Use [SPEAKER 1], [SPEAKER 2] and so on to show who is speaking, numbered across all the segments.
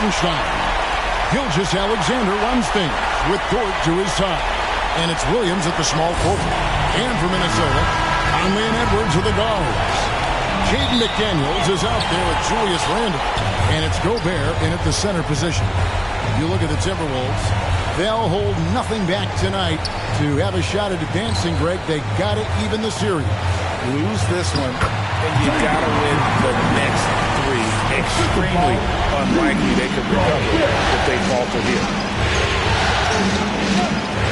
[SPEAKER 1] Hartenstein. Gilgeous-Alexander runs things with Dort to his side. And it's Williams at the small forward. And for Minnesota, Conley and Edwards are the guards. Jaden McDaniels is out there with Julius Randle. And it's Gobert in at the center position. You look at the Timberwolves, they'll hold nothing back tonight to have a shot at advancing, Greg. They got to even the series.
[SPEAKER 2] Lose this one, and you got to win the next three. Extremely unlikely they could recover if they falter here.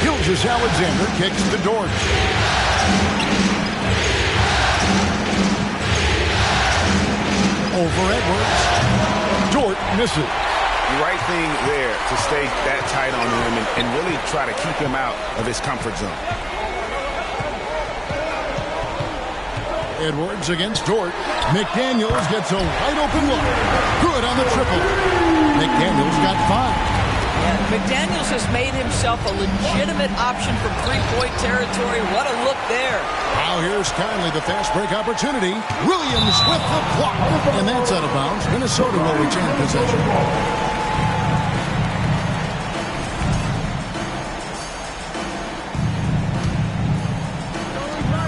[SPEAKER 1] Gilgeous-Alexander kicks to Dort. Over Edwards. Dort misses.
[SPEAKER 2] Right thing there to stay that tight on him and really try to keep him out of his comfort zone.
[SPEAKER 1] Edwards against Dort. McDaniels gets a wide open look. Good on the triple. McDaniels got 5.
[SPEAKER 3] Yeah, McDaniels has made himself a legitimate option from three-point territory. What a look there.
[SPEAKER 1] Now here's Conley, the fast break opportunity. Williams with the block. And that's out of bounds. Minnesota will retain possession.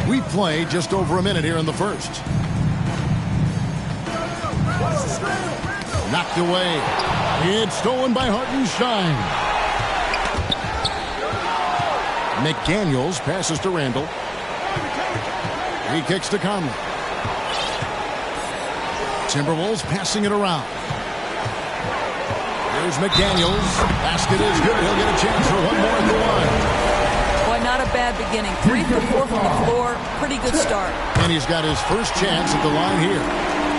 [SPEAKER 1] We play just over a minute here in the first. Knocked away. It's stolen by Hartenstein. McDaniels passes to Randle. He kicks to Conley. Timberwolves passing it around. Here's McDaniels. Basket is good. He'll get a chance for one more at the line.
[SPEAKER 3] Not a bad beginning. 3 for 4 from the floor. Pretty good start.
[SPEAKER 1] And he's got his first chance at the line here.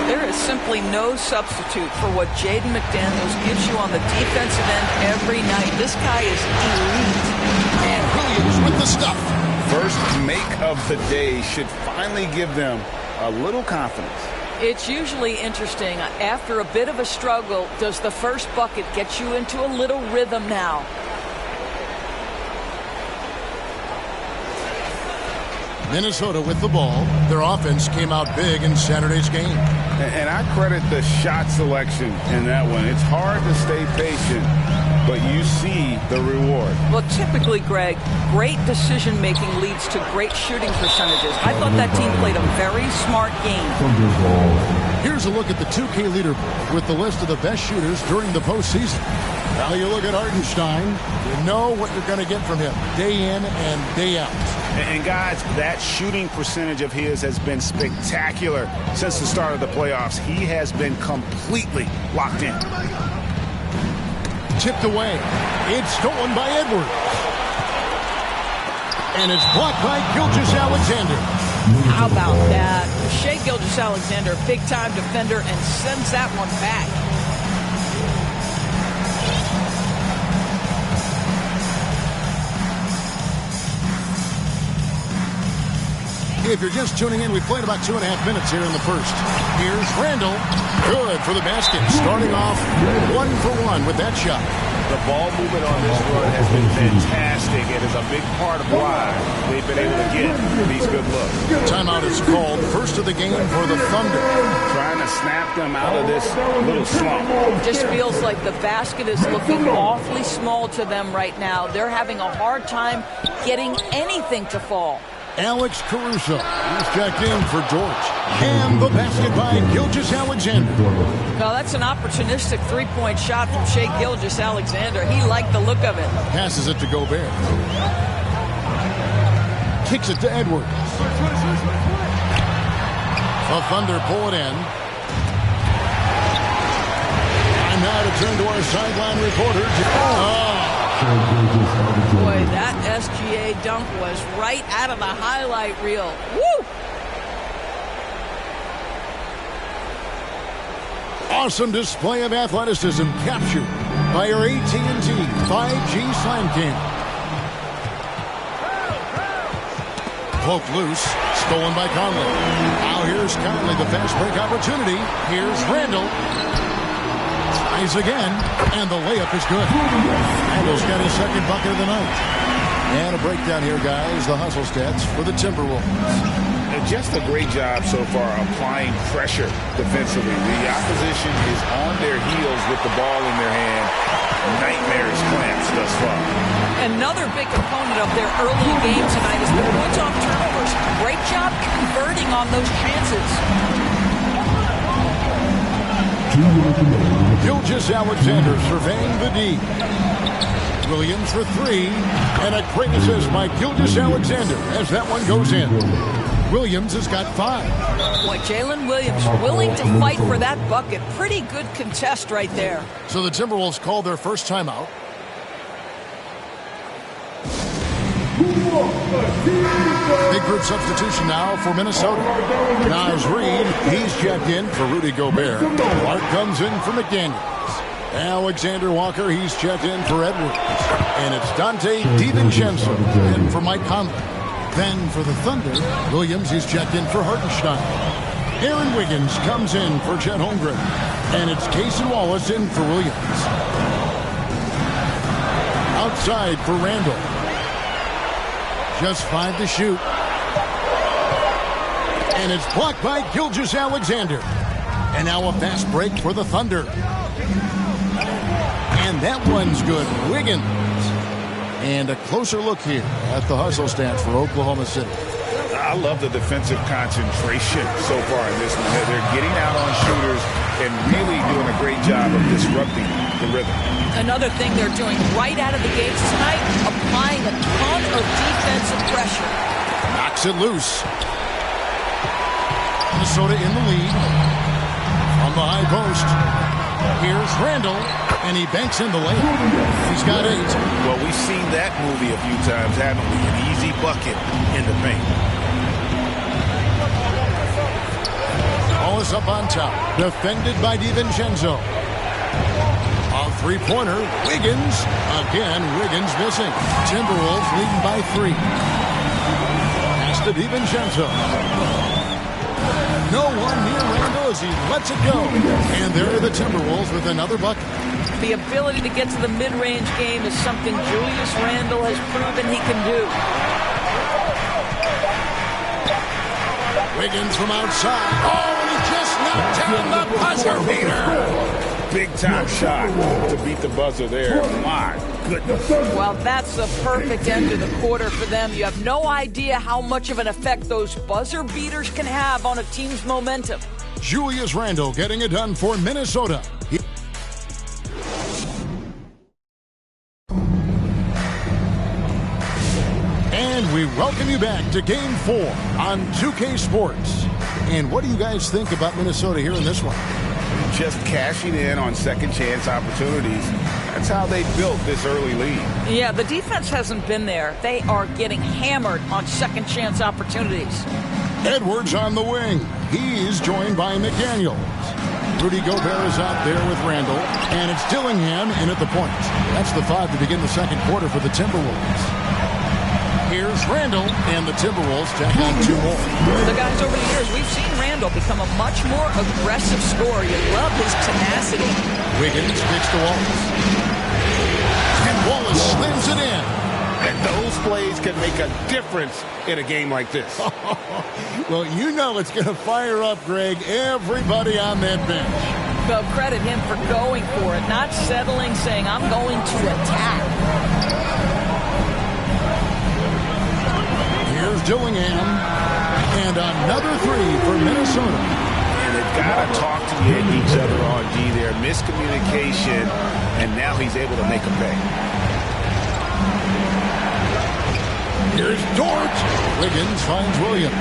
[SPEAKER 3] There is simply no substitute for what Jaden McDaniels gives you on the defensive end every night. This guy is elite.
[SPEAKER 1] And Williams with the stuff.
[SPEAKER 2] First make of the day should finally give them a little confidence.
[SPEAKER 3] It's usually interesting. After a bit of a struggle, does the first bucket get you into a little rhythm now?
[SPEAKER 1] Minnesota with the ball. Their offense came out big in Saturday's game.
[SPEAKER 2] And I credit the shot selection in that one. It's hard to stay patient, but you see the reward.
[SPEAKER 3] Well, typically, Greg, great decision-making leads to great shooting percentages. I thought that team played a very smart game.
[SPEAKER 1] Here's a look at the 2K leaderboard with the list of the best shooters during the postseason. Now you look at Hartenstein. You know what you're going to get from him day in and day out.
[SPEAKER 2] And guys, that shooting percentage of his has been spectacular since the start of the playoffs. He has been completely locked in.
[SPEAKER 1] Tipped away. It's stolen by Edwards. And it's blocked by Gilgeous-Alexander.
[SPEAKER 3] How about that? Shai Gilgeous-Alexander, big-time defender, and sends that one back.
[SPEAKER 1] If you're just tuning in, we played about 2.5 minutes here in the first. Here's Randle. Good for the basket. Starting off 1 for 1 with that shot.
[SPEAKER 2] The ball movement on this run has been fantastic and is a big part of why they've been able to get these good looks.
[SPEAKER 1] Timeout is called. First of the game for the Thunder.
[SPEAKER 2] Trying to snap them out of this little slump.
[SPEAKER 3] Just feels like the basket is looking awfully small to them right now. They're having a hard time getting anything to fall.
[SPEAKER 1] Alex Caruso. He's checked in for Dort. And the basket by Gilgeous-Alexander.
[SPEAKER 3] Well, that's an opportunistic three-point shot from Shai Gilgeous-Alexander. He liked the look of it.
[SPEAKER 1] Passes it to Gobert. Kicks it to Edwards. The Thunder pull it in. And now to turn to our sideline reporter.
[SPEAKER 3] Boy, that SGA dunk was right out of the highlight reel. Woo!
[SPEAKER 1] Awesome display of athleticism captured by our AT&T 5G Slam Cam. Poked loose, stolen by Conley. Now here's Conley, the fast break opportunity. Here's Randle. Tries again, and the layup is good. Randle's got his second bucket of the night. And a breakdown here, guys. The hustle stats for the Timberwolves.
[SPEAKER 2] Just a great job so far applying pressure defensively. The opposition is on their heels with the ball in their hand. Nightmarish plans thus far.
[SPEAKER 3] Another big component of their early game tonight is the points off turnovers. Great job converting on those chances.
[SPEAKER 1] Gilgeous-Alexander surveying the D. Williams for three, and a great assist by Gilgeous-Alexander as that one goes in. Williams has got 5.
[SPEAKER 3] Boy, Jalen Williams willing to fight for that bucket. Pretty good contest right there.
[SPEAKER 1] So the Timberwolves call their first timeout. Big group substitution now for Minnesota. Naz Reid, he's checked in for Rudy Gobert. Clark comes in for McDaniels. Alexander Walker, he's checked in for Edwards. And it's Dante DiVincenzo in for Mike Conley. Then for the Thunder, Williams, he's checked in for Hartenstein. Aaron Wiggins comes in for Chet Holmgren. And it's Cason Wallace in for Williams. Outside for Randall. Just 5 to shoot. And it's blocked by Gilgeous-Alexander. And now a fast break for the Thunder. And that one's good. Wiggins. And a closer look here at the hustle stats for Oklahoma City.
[SPEAKER 2] I love the defensive concentration so far in this one. They're getting out on shooters and really doing a great job of disrupting the rhythm.
[SPEAKER 3] Another thing they're doing right out of the gates tonight, applying a ton of defensive pressure.
[SPEAKER 1] Knocks it loose. Minnesota in the lead. On the high post. Here's Randall, and he banks in the lane. He's got 8.
[SPEAKER 2] Well, we've seen that movie a few times, haven't we? An easy bucket in the paint.
[SPEAKER 1] Ball is up on top. Defended by DiVincenzo. A three-pointer. Wiggins. Again, Wiggins missing. Timberwolves leading by 3. Pass to DiVincenzo. No one near Randall as he lets it go. And there are the Timberwolves with another bucket.
[SPEAKER 3] The ability to get to the mid-range game is something Julius Randle has proven he can do.
[SPEAKER 1] Wiggins from outside. Oh, and he just knocked down the buzzer beater.
[SPEAKER 2] Big-time shot to beat the buzzer there. My goodness.
[SPEAKER 3] Well, that's the perfect end to the quarter for them. You have no idea how much of an effect those buzzer beaters can have on a team's momentum.
[SPEAKER 1] Julius Randle getting it done for Minnesota. And we welcome you back to Game 4 on 2K Sports. And what do you guys think about Minnesota here in this one?
[SPEAKER 2] Just cashing in on second chance opportunities. That's how they built this early lead.
[SPEAKER 3] Yeah, the defense hasn't been there. They are getting hammered on second chance opportunities.
[SPEAKER 1] Edwards on the wing. He's joined by McDaniels. Rudy Gobert is out there with Randall. And it's Dillingham in at the point. That's the 5 to begin the second quarter for the Timberwolves. Here's Randall, and the Timberwolves tack on 2 more.
[SPEAKER 3] The guys over the years, we've seen Randall become a much more aggressive scorer. You love his tenacity.
[SPEAKER 1] Wiggins kicks to Wallace. And Wallace slams it in.
[SPEAKER 2] And those plays can make a difference in a game like this.
[SPEAKER 1] Well, you know it's going to fire up, Greg, everybody on that bench.
[SPEAKER 3] Well, credit him for going for it, not settling, saying, I'm going to attack.
[SPEAKER 1] Here's Dillingham, and another 3 for Minnesota.
[SPEAKER 2] And they've got to talk to each other on D there. Miscommunication, and now he's able to make a pay.
[SPEAKER 1] Here's Dort. Wiggins finds Williams.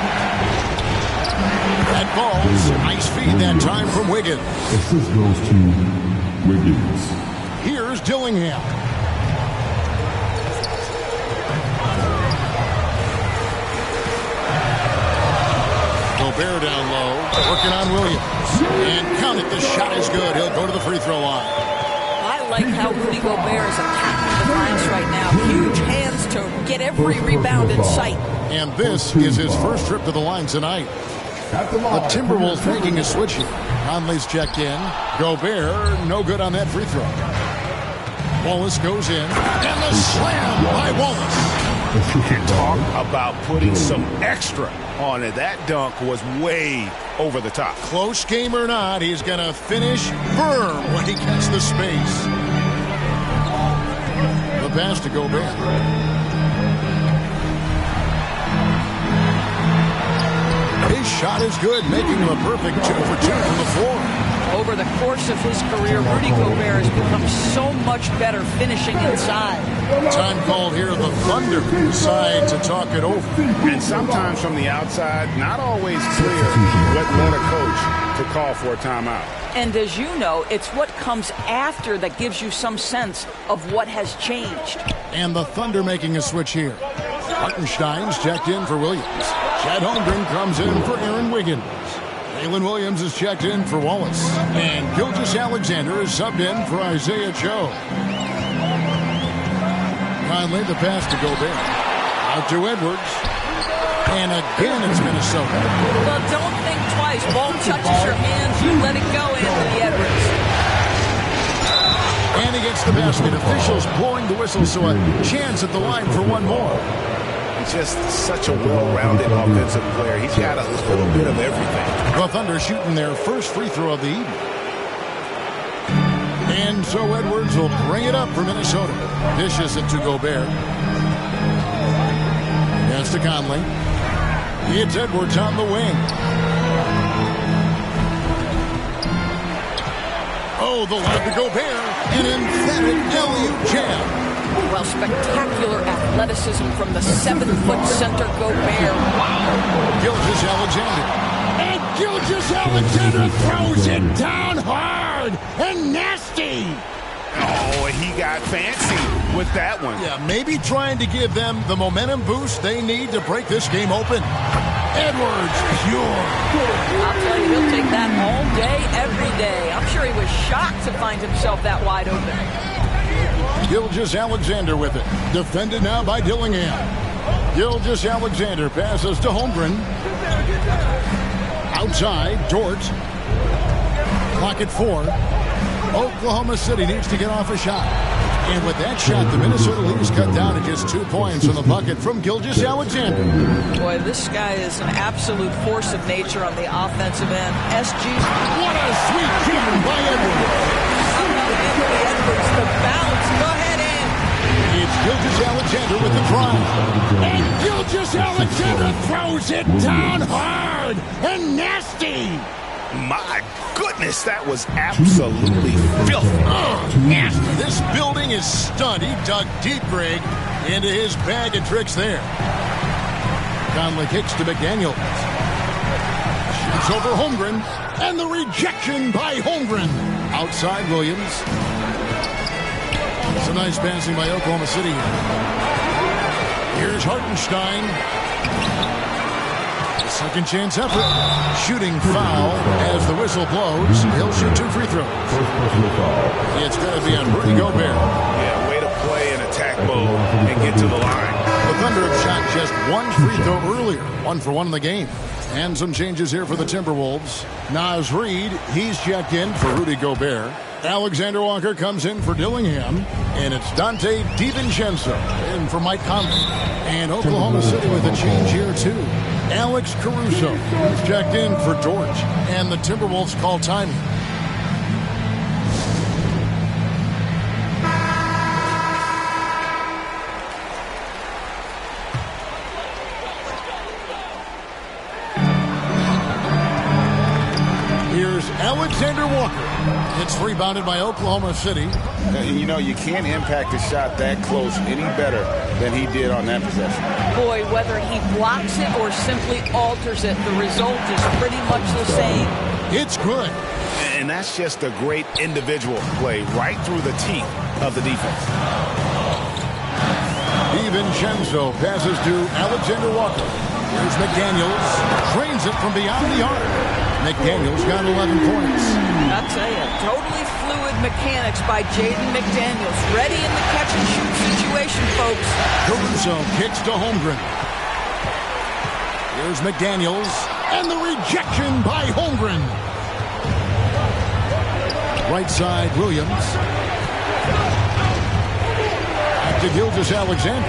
[SPEAKER 1] That ball's nice feed that time from Wiggins.
[SPEAKER 4] Assist goes to Wiggins.
[SPEAKER 1] Here's Dillingham. Gobert down low, working on Williams. And count it, the shot is good. He'll go to the free throw line.
[SPEAKER 3] I like how Rudy Gobert is attacking the glass right now. Huge hands to get every rebound in sight.
[SPEAKER 1] And this is his first trip to the line tonight. The Timberwolves making a switch here. Conley's checked in. Gobert, no good on that free throw. Wallace goes in. And the slam by Wallace.
[SPEAKER 2] And talk about putting some extra on it. That dunk was way over the top.
[SPEAKER 1] Close game or not, he's going to finish firm when he gets the space. The pass to Gobert. His shot is good, making him a perfect 2 for 2 from the floor.
[SPEAKER 3] Over the course of his career, Rudy Gobert has become so much better finishing inside.
[SPEAKER 1] Time called here. The Thunder decide to talk it over.
[SPEAKER 2] And sometimes from the outside, not always clear what led a coach to call for a timeout.
[SPEAKER 3] And as you know, it's what comes after that gives you some sense of what has changed.
[SPEAKER 1] And the Thunder making a switch here. Hartenstein's checked in for Williams. Chad Holmgren comes in for Aaron Wiggins. Jalen Williams is checked in for Wallace. And Gilgeous-Alexander is subbed in for Isaiah Joe. Finally, the pass to Gobert. Out to Edwards. And again, it's Minnesota.
[SPEAKER 3] Well, don't think twice. Ball touches your hands, you let it go, Anthony Edwards.
[SPEAKER 1] And he gets the basket. Officials blowing the whistle, so a chance at the line for one more.
[SPEAKER 2] Just such a well-rounded offensive player. He's got a little bit of everything.
[SPEAKER 1] The Thunder shooting their first free throw of the evening. And so Edwards will bring it up for Minnesota. Dishes it to Gobert. Yes, to Conley. It's Edwards on the wing. Oh, the line to Gobert. An emphatic alley-oop jam.
[SPEAKER 3] Well, spectacular athleticism from the 7-foot center Gobert. Wow.
[SPEAKER 1] Gilgeous-Alexander. And Gilgeous-Alexander throws it down hard and nasty.
[SPEAKER 2] Oh, he got fancy with that one.
[SPEAKER 1] Yeah, maybe trying to give them the momentum boost they need to break this game open. Edwards, pure.
[SPEAKER 3] I'll tell you, he'll take that all day, every day. I'm sure he was shocked to find himself that wide open.
[SPEAKER 1] Gilgeous-Alexander with it. Defended now by Dillingham. Gilgeous-Alexander passes to Holmgren. Outside, Dort. Clock at 4. Oklahoma City needs to get off a shot. And with that shot, the Minnesota lead is cut down to just 2 points on the bucket from Gilgeous-Alexander.
[SPEAKER 3] Boy, this guy is an absolute force of nature on the offensive end. SG's...
[SPEAKER 1] What a sweet jam by Edwards.
[SPEAKER 3] How about Anthony Edwards? The bounce. Go ahead, Ann.
[SPEAKER 1] It's Gilgeous-Alexander with the drive. And Gilgeous-Alexander throws it down hard and nasty.
[SPEAKER 2] My goodness, that was absolutely filthy.
[SPEAKER 1] Nasty. This building is stunned. He dug deep, Greg, into his bag of tricks there. Conley kicks to McDaniels. Shoots over Holmgren. And the rejection by Holmgren. Outside Williams. Some nice passing by Oklahoma City. Here's Hartenstein. Second chance effort. Shooting foul as the whistle blows. He'll shoot 2 free throws. It's going to be on Rudy Gobert.
[SPEAKER 2] Yeah, way to play in attack mode and get to the line.
[SPEAKER 1] The Thunder have shot just 1 free throw earlier. 1 for 1 in the game. And some changes here for the Timberwolves. Naz Reid, he's checked in for Rudy Gobert. Alexander Walker comes in for Dillingham. And it's Dante DiVincenzo in for Mike Conley. And Oklahoma City with a change here, too. Alex Caruso is checked in for Dort. And the Timberwolves call timing. Here's Alexander Walker. It's rebounded by Oklahoma City.
[SPEAKER 2] You know, you can't impact a shot that close any better than he did on that possession.
[SPEAKER 3] Boy, whether he blocks it or simply alters it, the result is pretty much the same.
[SPEAKER 1] It's good.
[SPEAKER 2] And that's just a great individual play right through the teeth of the defense.
[SPEAKER 1] DiVincenzo passes to Alexander Walker. Here's McDaniels. Trains it from beyond the arc. McDaniels got 11 points.
[SPEAKER 3] I'll tell you, totally fluid mechanics by Jaden McDaniels. Ready in the catch-and-shoot situation, folks.
[SPEAKER 1] Caruso kicks to Holmgren. Here's McDaniels. And the rejection by Holmgren. Right side, Williams. Back to Gilgeous-Alexander.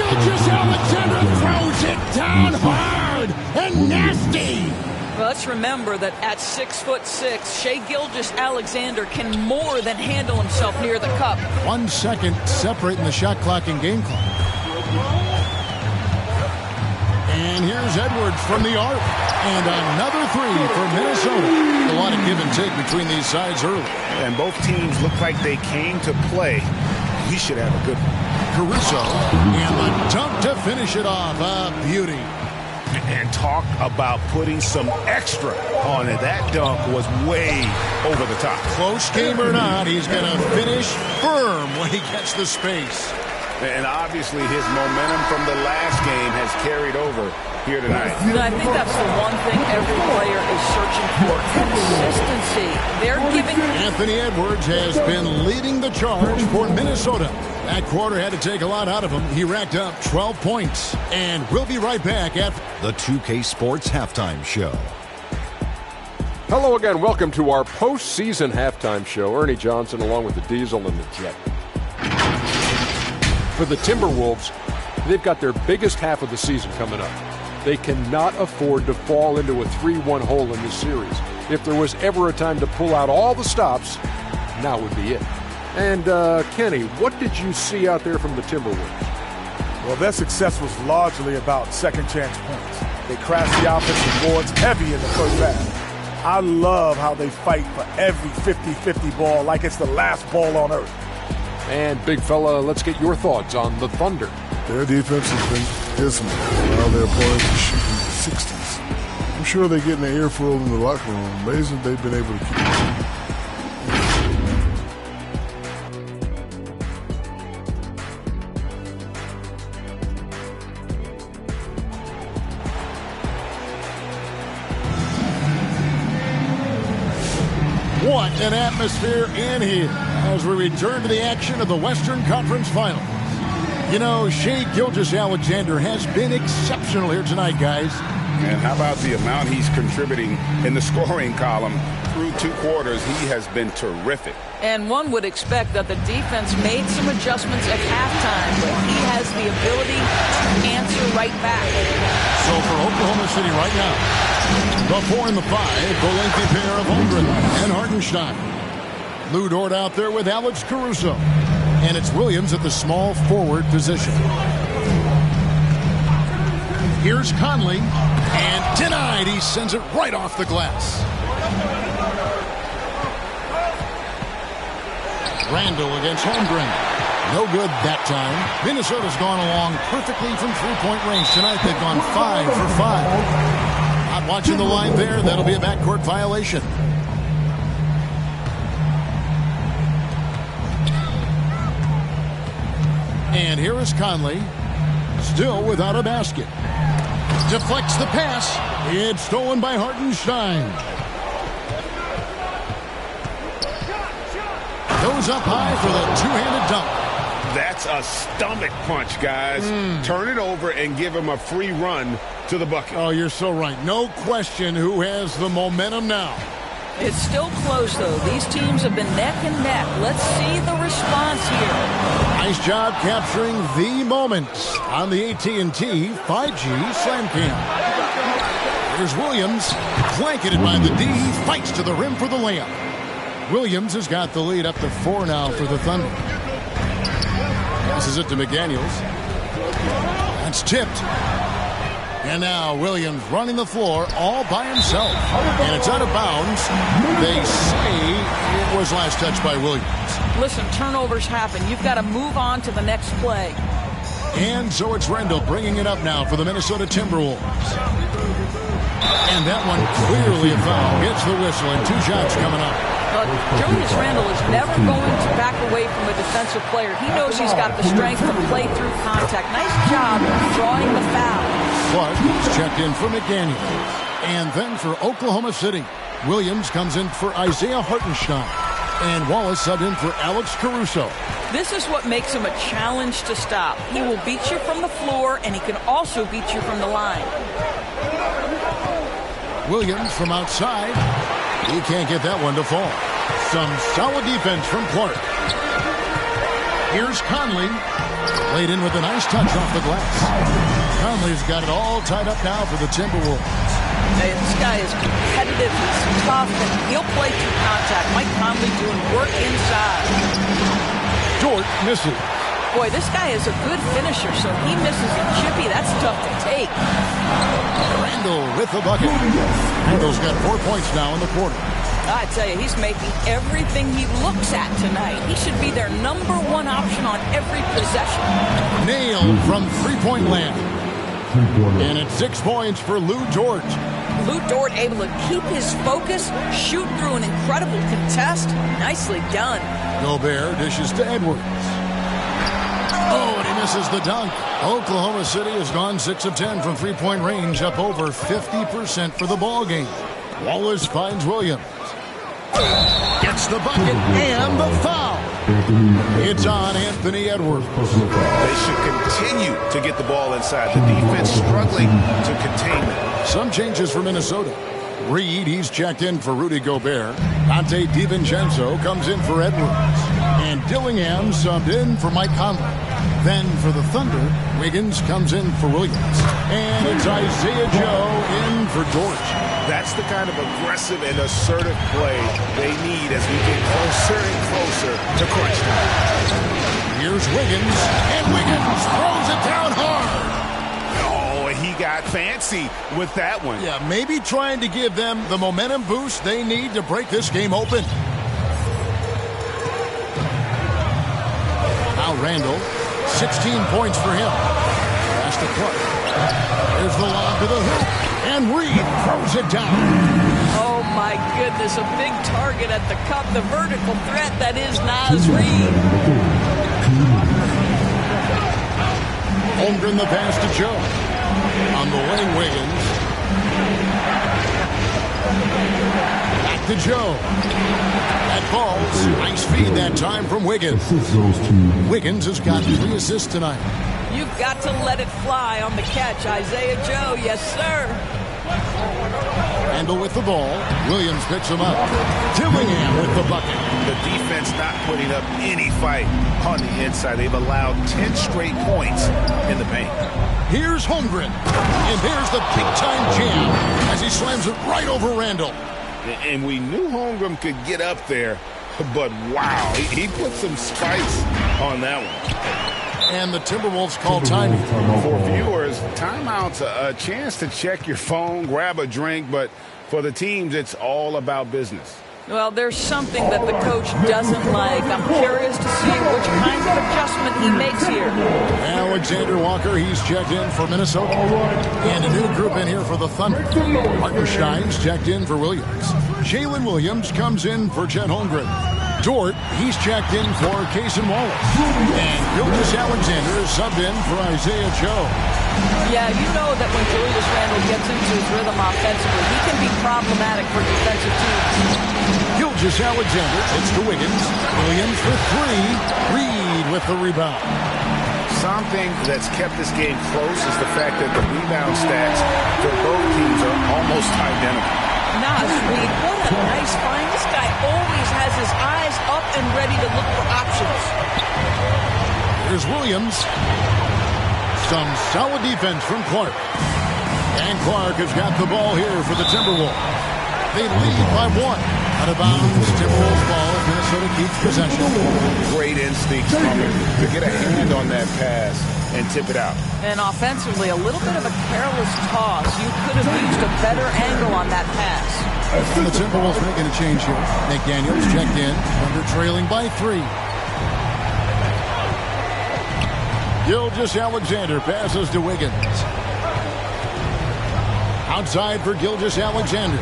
[SPEAKER 1] Gilgeous-Alexander throws it down hard and nasty.
[SPEAKER 3] Well, let's remember that at 6'6", Shai Gilgeous-Alexander can more than handle himself near the cup.
[SPEAKER 1] 1 second separating the shot clock and game clock. And here's Edwards from the arc. And another three for Minnesota. A lot of give and take between these sides early.
[SPEAKER 2] And both teams look like they came to play. We should have a good one.
[SPEAKER 1] Caruso, and the dunk to finish it off. A beauty.
[SPEAKER 2] And talk about putting some extra on it. That dunk was way over the top.
[SPEAKER 1] Close game or not, he's going to finish firm when he gets the space.
[SPEAKER 2] And obviously his momentum from the last game has carried over here tonight.
[SPEAKER 3] And I think that's the one thing every player is searching for. Consistency. They're giving...
[SPEAKER 1] Anthony Edwards has been leading the charge for Minnesota. That quarter had to take a lot out of him. He racked up 12 points. And we'll be right back at
[SPEAKER 4] the 2K Sports Halftime Show.
[SPEAKER 5] Hello again. Welcome to our postseason halftime show. Ernie Johnson along with the Diesel and the Jet. For the Timberwolves, they've got their biggest half of the season coming up. They cannot afford to fall into a 3-1 hole in this series. If there was ever a time to pull out all the stops, now would be it. And, Kenny, what did you see out there from the Timberwolves?
[SPEAKER 6] Well, their success was largely about second chance points. They crashed the offensive boards heavy in the first half. I love how they fight for every 50-50 ball like it's the last ball on earth.
[SPEAKER 5] And, big fella, let's get your thoughts on the Thunder.
[SPEAKER 7] Their defense has been dismal while their opponents are shooting the 60s. I'm sure they're getting an earful in the locker room. Amazing they've been able to keep it.
[SPEAKER 1] What an atmosphere in here as we return to the action of the Western Conference Finals. You know, Shai Gilgeous-Alexander has been exceptional here tonight, guys.
[SPEAKER 2] And how about the amount he's contributing in the scoring column through 2 quarters? He has been terrific.
[SPEAKER 3] And one would expect that the defense made some adjustments at halftime, but he has the ability to answer right back.
[SPEAKER 1] So for Oklahoma City right now, the 4 and the 5, the lengthy pair of Holmgren and Hartenstein. Lou Dort out there with Alex Caruso. And it's Williams at the small forward position. Here's Conley. And denied. He sends it right off the glass. Randall against Holmgren. No good that time. Minnesota's gone along perfectly from three-point range tonight. They've gone 5 for 5. Not watching the line there. That'll be a backcourt violation. And here is Conley. Still without a basket. Deflects the pass. It's stolen by Hartenstein. Goes up high for the two-handed dunk.
[SPEAKER 2] That's a stomach punch, guys. Turn it over and give him a free run to the bucket.
[SPEAKER 1] Oh, you're so right. No question who has the momentum now.
[SPEAKER 3] It's still close, though. These teams have been neck and neck. Let's see the response here.
[SPEAKER 1] Nice job capturing the moments on the AT&T 5G Slam Cam. Here's Williams, blanketed by the D, fights to the rim for the layup. Williams has got the lead up to 4 now for the Thunder. Passes it to McDaniels. That's tipped. And now Williams running the floor all by himself. And it's out of bounds. They say it was last touched by Williams.
[SPEAKER 3] Listen, turnovers happen. You've got to move on to the next play.
[SPEAKER 1] And so it's Randall bringing it up now for the Minnesota Timberwolves. And that one clearly a foul. Gets the whistle and 2 shots coming up.
[SPEAKER 3] But Julius Randle is never going to back away from a defensive player. He knows he's got the strength to play through contact. Nice job drawing the foul.
[SPEAKER 1] Clark is checked in for McDaniels. And then for Oklahoma City, Williams comes in for Isaiah Hartenstein. And Wallace subbed in for Alex Caruso.
[SPEAKER 3] This is what makes him a challenge to stop. He will beat you from the floor, and he can also beat you from the line.
[SPEAKER 1] Williams from outside. He can't get that one to fall. Some solid defense from Clark. Here's Conley. Laid in with a nice touch off the glass. Conley's got it all tied up now for the Timberwolves.
[SPEAKER 3] Hey, this guy is competitive, he's tough, and he'll play through contact. Mike Conley doing work inside.
[SPEAKER 1] Dort misses.
[SPEAKER 3] Boy, this guy is a good finisher, so he misses a chippy. That's tough to take.
[SPEAKER 1] Randall with the bucket. Randall's got 4 points now in the quarter.
[SPEAKER 3] I tell you, he's making everything he looks at tonight. He should be their number one option on every possession.
[SPEAKER 1] Nailed from three-point land. And it's 6 points for Lou Dort.
[SPEAKER 3] Lou Dort able to keep his focus, shoot through an incredible contest. Nicely done.
[SPEAKER 1] Gobert dishes to Edwards. Oh, and he misses the dunk. Oklahoma City has gone 6 of 10 from three-point range, up over 50% for the ball game. Wallace finds Williams. Gets the bucket and the foul. It's on Anthony Edwards.
[SPEAKER 2] They should continue to get the ball inside. The defense struggling to contain it.
[SPEAKER 1] Some changes for Minnesota. Reed, he's checked in for Rudy Gobert. Dante DiVincenzo comes in for Edwards. And Dillingham subbed in for Mike Conley. Then for the Thunder, Wiggins comes in for Williams. And it's Isaiah Joe in for Dort.
[SPEAKER 2] That's the kind of aggressive and assertive play they need as we get closer and closer to crunch time.
[SPEAKER 1] Here's Wiggins, and Wiggins throws it down hard.
[SPEAKER 2] Oh, he got fancy with that one.
[SPEAKER 1] Yeah, maybe trying to give them the momentum boost they need to break this game open. Now Randall, 16 points for him. Pass to Clark. There's the lob to the hoop. And Reed throws it down.
[SPEAKER 3] Oh, my goodness. A big target at the cup. The vertical threat that is Naz Reed.
[SPEAKER 1] Holmgren the pass to Joe. On the wing, Wiggins. Back to Joe. That falls. Nice feed that time from Wiggins. Wiggins has got 3 assists tonight.
[SPEAKER 3] You've got to let it fly on the catch, Isaiah Joe. Yes, sir.
[SPEAKER 1] Randall with the ball. Williams picks him up. Dillingham with the bucket.
[SPEAKER 2] The defense not putting up any fight on the inside. They've allowed 10 straight points in the paint.
[SPEAKER 1] Here's Holmgren. And there's the big-time jam as he slams it right over Randall.
[SPEAKER 2] And we knew Holmgren could get up there, but wow, he put some spice on that one.
[SPEAKER 1] And the Timberwolves call timing.
[SPEAKER 2] For viewers, timeout's a chance to check your phone, grab a drink, but for the teams, it's all about business.
[SPEAKER 3] Well, there's something that the coach doesn't like. I'm curious to see which kind of adjustment he makes here.
[SPEAKER 1] Alexander Walker, he's checked in for Minnesota. And a new group in here for the Thunder. Hartenstein's checked in for Williams. Jalen Williams comes in for Chet Holmgren. Dort, he's checked in for Cason Wallace. And Gilgeous-Alexander is subbed in for Isaiah Joe.
[SPEAKER 3] Yeah, you know that when Julius Randle gets into his rhythm offensively, he can be problematic for defensive teams.
[SPEAKER 1] Gilgeous-Alexander, it's to Wiggins. Williams for 3. Reed with the rebound.
[SPEAKER 2] Something that's kept this game close is the fact that the rebound stats for both teams are almost identical.
[SPEAKER 3] Naz Reed, what a nice find. This guy always has his eyes up and ready to look for options.
[SPEAKER 1] Here's Williams. Some solid defense from Clark. And Clark has got the ball here for the Timberwolves. They lead by 1. Out of bounds, Timberwolves ball. Minnesota keeps possession.
[SPEAKER 2] Great instincts from him to get a hand on that pass and tip it out.
[SPEAKER 3] And offensively, a little bit of a careless toss. You could have used a better angle on that pass.
[SPEAKER 1] And the Timberwolves making a change here. McDaniels checked in. Thunder trailing by 3. Gilgeous-Alexander passes to Wiggins. Outside for Gilgeous-Alexander.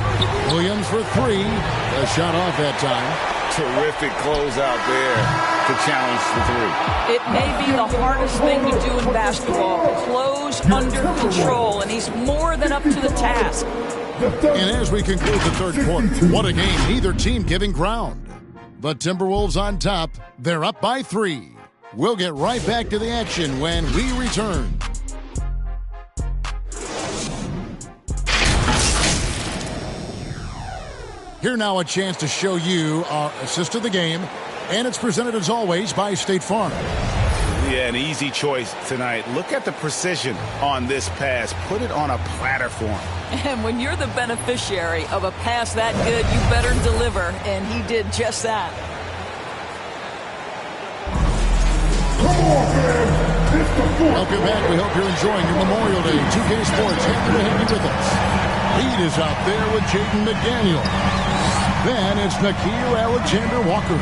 [SPEAKER 1] Williams for 3. A shot off that time.
[SPEAKER 2] Terrific closeout there to challenge the 3.
[SPEAKER 3] It may be the hardest thing to do in basketball. Close under control, and he's more than up to the task.
[SPEAKER 1] And as we conclude the third quarter, what a game. Neither team giving ground. But Timberwolves on top. They're up by 3. We'll get right back to the action when we return. Here now a chance to show you our assist of the game. And it's presented as always by State Farm.
[SPEAKER 2] Yeah, an easy choice tonight. Look at the precision on this pass. Put it on a platter for him.
[SPEAKER 3] And when you're the beneficiary of a pass that good, you better deliver. And he did just that.
[SPEAKER 1] Welcome back. We hope you're enjoying your Memorial Day 2K Sports. Happy to have you with us. Lead is out there with Jaden McDaniel. Then it's Nickeil Alexander-Walker.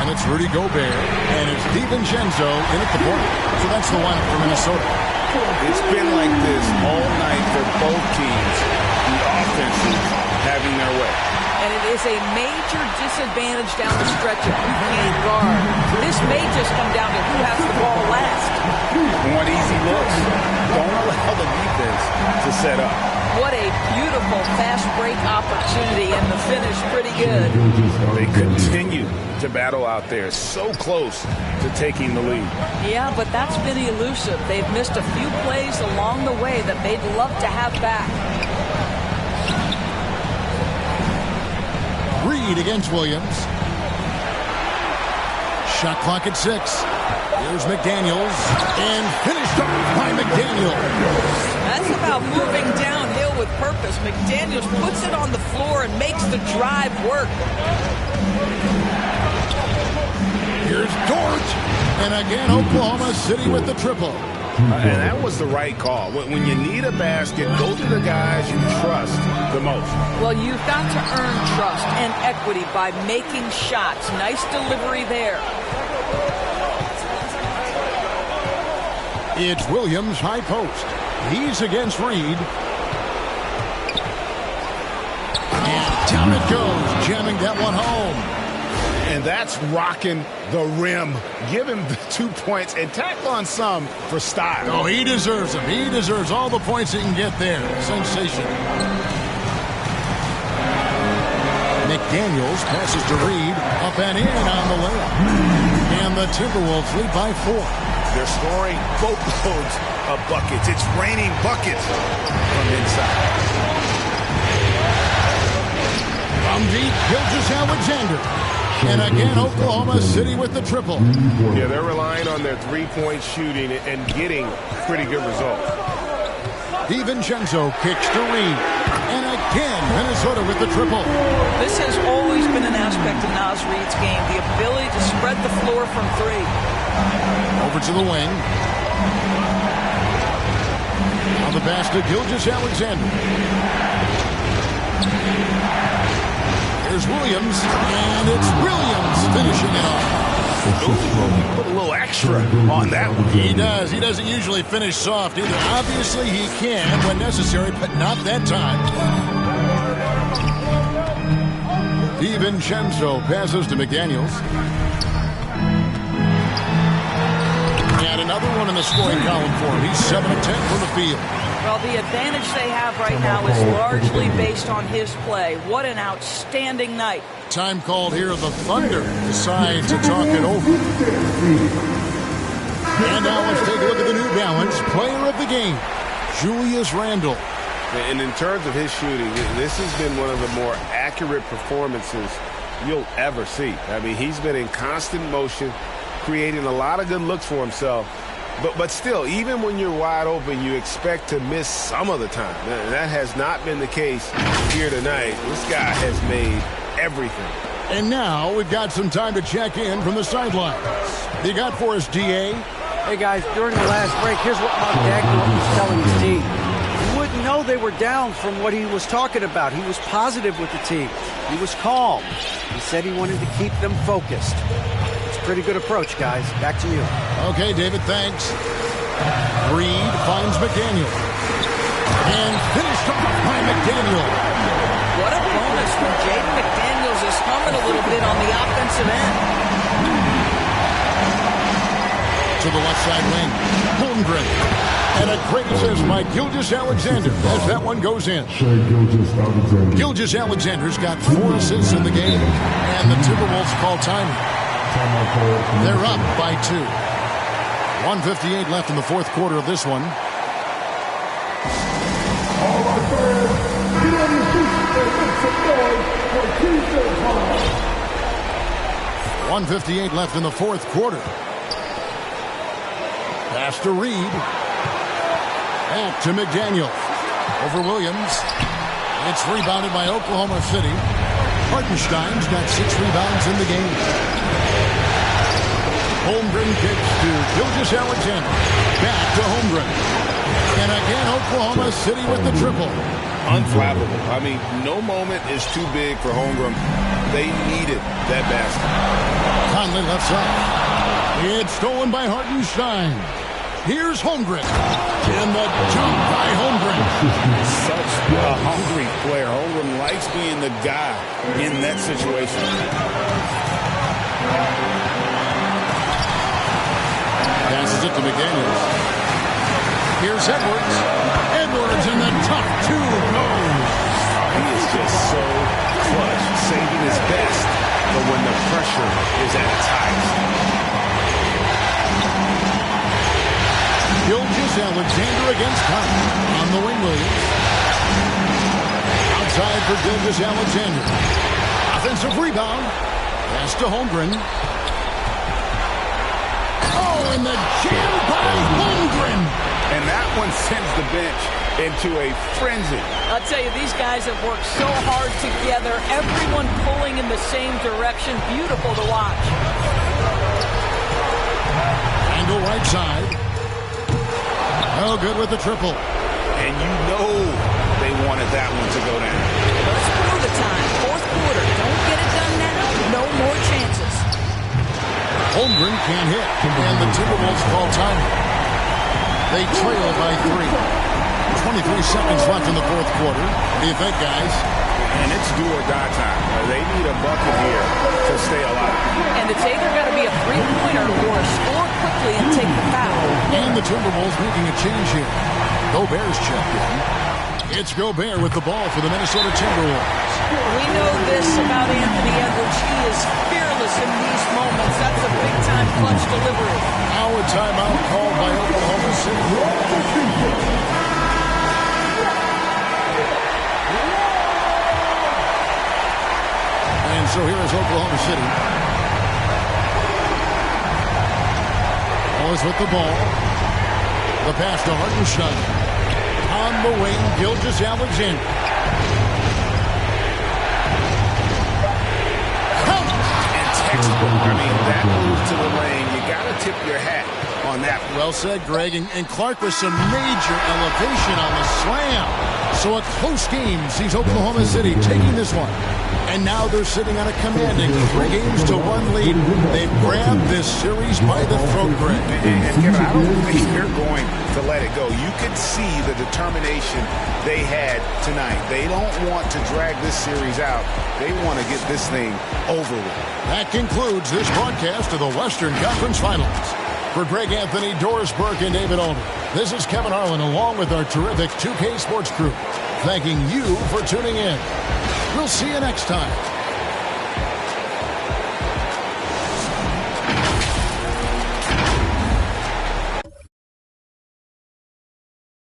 [SPEAKER 1] And it's Rudy Gobert. And it's DiVincenzo in at the point. So that's the lineup for Minnesota.
[SPEAKER 2] It's been like this all night for both teams. The offenses having their way.
[SPEAKER 3] And it is a major disadvantage down the stretch if you can't guard. This may just come down to who has the ball last.
[SPEAKER 2] Want easy looks. Don't allow the defense to set up.
[SPEAKER 3] What a beautiful fast break opportunity, and the finish pretty good.
[SPEAKER 2] They continue to battle out there, so close to taking the lead.
[SPEAKER 3] Yeah, but that's been elusive. They've missed a few plays along the way that they'd love to have back.
[SPEAKER 1] Reed against Williams. Shot clock at 6. Here's McDaniels. And finished off by McDaniels.
[SPEAKER 3] That's about moving downhill with purpose. McDaniels puts it on the floor and makes the drive work.
[SPEAKER 1] Here's Dort. And again, Oklahoma City with the triple.
[SPEAKER 2] And that was the right call. When you need a basket, go to the guys you trust the most.
[SPEAKER 3] Well, you've got to earn trust and equity by making shots. Nice delivery there.
[SPEAKER 1] It's Williams, high post. He's against Reed. And down it goes, jamming that one home.
[SPEAKER 2] And that's rocking the rim. Give him the 2 points and tack on some for style.
[SPEAKER 1] Oh, he deserves them. He deserves all the points he can get there. Sensation. McDaniels passes to Reed. Up and in on the layup. And the Timberwolves lead by 4.
[SPEAKER 2] They're scoring boatloads of buckets. It's raining buckets from inside.
[SPEAKER 1] From deep, Gilgeous-Alexander. And again, Oklahoma City with the triple.
[SPEAKER 8] Yeah, they're relying on their three-point shooting and getting pretty good results.
[SPEAKER 1] DiVincenzo kicks to Reed. And again, Minnesota with the triple.
[SPEAKER 3] This has always been an aspect of Naz Reed's game, the ability to spread the floor from 3.
[SPEAKER 1] Over to the wing. Now the pass to Gilgeous-Alexander. Here's Williams, and it's Williams finishing it off.
[SPEAKER 2] Ooh, put a little extra on that one.
[SPEAKER 1] He does. He doesn't usually finish soft either. Obviously, he can when necessary, but not that time. DiVincenzo passes to McDaniels. And another one in the scoring column for him. He's 7 of 10 from the field.
[SPEAKER 3] Well, the advantage they have right now is largely based on his play. What an outstanding night.
[SPEAKER 1] Time called here. The Thunder decide to talk it over. And now let's take a look at the New Balance player of the game, Julius Randle.
[SPEAKER 8] And in terms of his shooting, this has been one of the more accurate performances you'll ever see. I mean, he's been in constant motion, creating a lot of good looks for himself. But still, even when you're wide open, you expect to miss some of the time. That has not been the case here tonight. This guy has made everything.
[SPEAKER 1] And now we've got some time to check in from the sidelines. You got for us, DA?
[SPEAKER 9] Hey, guys, during the last break, here's what Mark was telling his team. You wouldn't know they were down from what he was talking about. He was positive with the team. He was calm. He said he wanted to keep them focused. Pretty good approach, guys. Back to you.
[SPEAKER 1] Okay, David, thanks. Reed finds McDaniel. And finished off by McDaniel.
[SPEAKER 3] What a bonus when Jaden McDaniels is humming a little bit on the offensive end.
[SPEAKER 1] To the left side wing. Holmgren. And a great assist by Gilgeous-Alexander as that one goes in. Gilgeous-Alexander's got 4 assists in the game. And the Timberwolves call timeout. They're up by 2. 1:58 left in the fourth quarter of this one. 1:58 left in the fourth quarter. Pass to Reed. Back to McDaniel. Over Williams. It's rebounded by Oklahoma City. Hartenstein's got 6 rebounds in the game. Holmgren kicks to Gilgeous-Alexander. Back to Holmgren. And again, Oklahoma City with the triple.
[SPEAKER 2] Unflappable. I mean, no moment is too big for Holmgren. They needed that basket.
[SPEAKER 1] Conley left side. It's stolen by Hartenstein. Here's Holmgren. And the dunk by Holmgren.
[SPEAKER 2] Such a hungry player. Holmgren likes being the guy in that situation.
[SPEAKER 1] Passes it to McDaniels. Here's Edwards. Edwards in the top 2 goes.
[SPEAKER 2] He is just so clutch, saving his best for when the pressure is at its highest.
[SPEAKER 1] Gilgeous-Alexander against Conley. On the wing, Williams. Outside for Gilgeous-Alexander. Offensive rebound. Pass to Holmgren. Oh, and the jam by Holmgren.
[SPEAKER 2] And that one sends the bench into a frenzy.
[SPEAKER 3] I'll tell you, these guys have worked so hard together. Everyone pulling in the same direction. Beautiful to watch.
[SPEAKER 1] Angle right side. Oh, good with the triple.
[SPEAKER 2] And you know they wanted that one to go down.
[SPEAKER 3] Let's through the time. Fourth quarter. Don't get it done now. No more chances.
[SPEAKER 1] Holmgren can't hit. And the Timberwolves call time. They trail by 3. 23 seconds left in the fourth quarter. What do you think, guys?
[SPEAKER 2] And it's do or die time. They need a bucket here to stay alive.
[SPEAKER 3] And it's either got to be a three-pointer or score quickly and take the foul.
[SPEAKER 1] And the Timberwolves making a change here. Gobert's checked in. It's Gobert with the ball for the Minnesota Timberwolves.
[SPEAKER 3] We know this about Anthony Edwards. He is fearless in these moments. That's a big-time clutch delivery.
[SPEAKER 1] Now a timeout called by Oklahoma City. And so here is Oklahoma City. Always with the ball. The pass to Hartenstein. On the wing, Gilgeous-Alexander.
[SPEAKER 2] And textbook. I mean, that move to the lane, you got to tip your hat on that.
[SPEAKER 1] Well said, Greg. And Clark with some major elevation on the slam. So a close game sees Oklahoma City taking this one. And now they're sitting on a commanding 3-1 lead. They've grabbed this series by the throat, Greg.
[SPEAKER 2] And Kevin, I don't think they're going to let it go. You could see the determination they had tonight. They don't want to drag this series out. They want to get this thing over with.
[SPEAKER 1] That concludes this broadcast of the Western Conference Finals. For Greg Anthony, Doris Burke, and David Alder, this is Kevin Harlan along with our terrific 2K Sports crew, thanking you for tuning in. We'll see you next time